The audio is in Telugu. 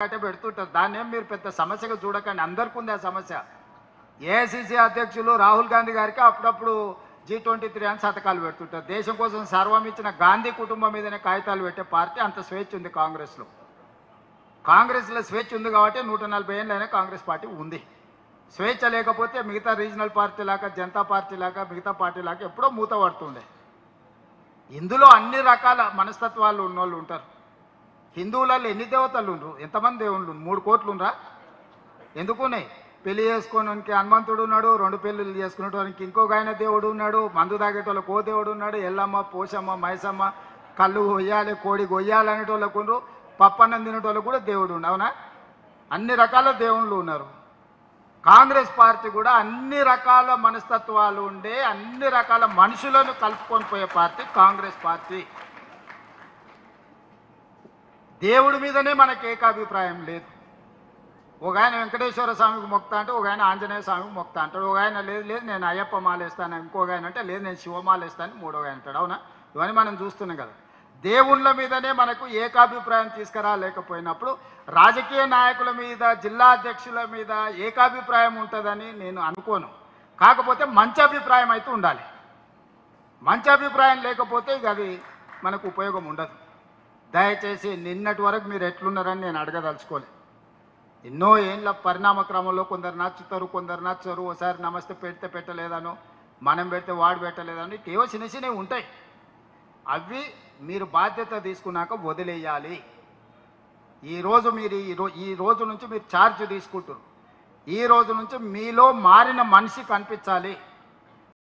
అంటే పెడుతుంటారు. దాన్ని ఏం మీరు పెద్ద సమస్యగా చూడకండి, అందరికీ ఉంది ఆ సమస్య. ఏఐసిసి అధ్యక్షులు రాహుల్ గాంధీ గారికి అప్పుడప్పుడు G23 అని శతకాలు పెడుతుంటారు. దేశం కోసం సర్వం ఇచ్చిన గాంధీ కుటుంబం మీదనే కాగితాలు పెట్టే పార్టీ అంత స్వేచ్ఛ ఉంది కాంగ్రెస్లో. కాంగ్రెస్లో స్వేచ్ఛ ఉంది కాబట్టి 140 ఏళ్ళైనా కాంగ్రెస్ పార్టీ ఉంది. స్వేచ్ఛ లేకపోతే మిగతా రీజనల్ పార్టీ లాగా, జనతా పార్టీ లాగా, మిగతా పార్టీ లాగా ఎప్పుడో మూత పడుతుండే. ఇందులో అన్ని రకాల మనస్తత్వాలు ఉన్నోళ్ళు ఉంటారు. హిందువులలో ఎన్ని దేవతలు ఉండరు? ఎంతమంది దేవుళ్ళు? 3 కోట్లు ఉండరా? ఎందుకున్నాయి? పెళ్లి చేసుకోవడానికి హనుమంతుడు ఉన్నాడు, 2 పెళ్ళిళ్ళు చేసుకునేటోనికి ఇంకొక ఆయన దేవుడు ఉన్నాడు, మందు తాగేటోళ్ళకి ఓ దేవుడు ఉన్నాడు, ఎల్లమ్మ, పోషమ్మ, మైసమ్మ, కళ్ళు కొయ్యాలి, కోడి కొయ్యాలి అనేటోళ్ళకు ఉండరు, పప్పన్నం తినేటోళ్ళకు కూడా దేవుడు ఉండు. అవునా? అన్ని రకాల దేవుళ్ళు ఉన్నారు. కాంగ్రెస్ పార్టీ కూడా అన్ని రకాల మనస్తత్వాలు ఉండే, అన్ని రకాల మనుషులను కలుపుకొని పోయే పార్టీ కాంగ్రెస్ పార్టీ. దేవుడి మీదనే మనకు ఏకాభిప్రాయం లేదు. ఒక ఆయన వెంకటేశ్వర స్వామికి మొక్తా అంటే, ఒక ఆయన ఆంజనేయ స్వామికి మొక్తా అంటాడు, ఒక ఆయన లేదు లేదు నేను అయ్యప్ప మాలేస్తాను, ఇంకొక ఆయన అంటే లేదు నేను శివమాలేస్తాను, మూడో ఆయన అంటాడు. అవునా? ఇవన్నీ మనం చూస్తున్నాం కదా. దేవుళ్ళ మీదనే మనకు ఏకాభిప్రాయం తీసుకురాలేకపోయినప్పుడు రాజకీయ నాయకుల మీద, జిల్లా అధ్యక్షుల మీద ఏకాభిప్రాయం ఉంటుందని నేను అనుకోను. కాకపోతే మంచి అభిప్రాయం అయితే ఉండాలి. మంచి అభిప్రాయం లేకపోతే ఇక అది మనకు ఉపయోగం ఉండదు. దయచేసి నిన్నటి వరకు మీరు ఎట్లున్నారని నేను అడగదలుచుకోలేదు. ఎన్నో ఏళ్ళ పరిణామ క్రమంలో కొందరు నచ్చుతారు, కొందరు నచ్చరు. ఒకసారి నమస్తే పెడితే పెట్టలేదనో, మనం పెడితే వాడు పెట్టలేదనో, ఏవో చిన్న చిన్నవి ఉంటాయి. అవి మీరు బాధ్యత తీసుకున్నాక వదిలేయాలి. ఈరోజు మీరు ఈ రోజు నుంచి మీరు ఛార్జ్ తీసుకుంటారు. ఈ రోజు నుంచి మీలో మారిన మనిషి కనిపించాలి.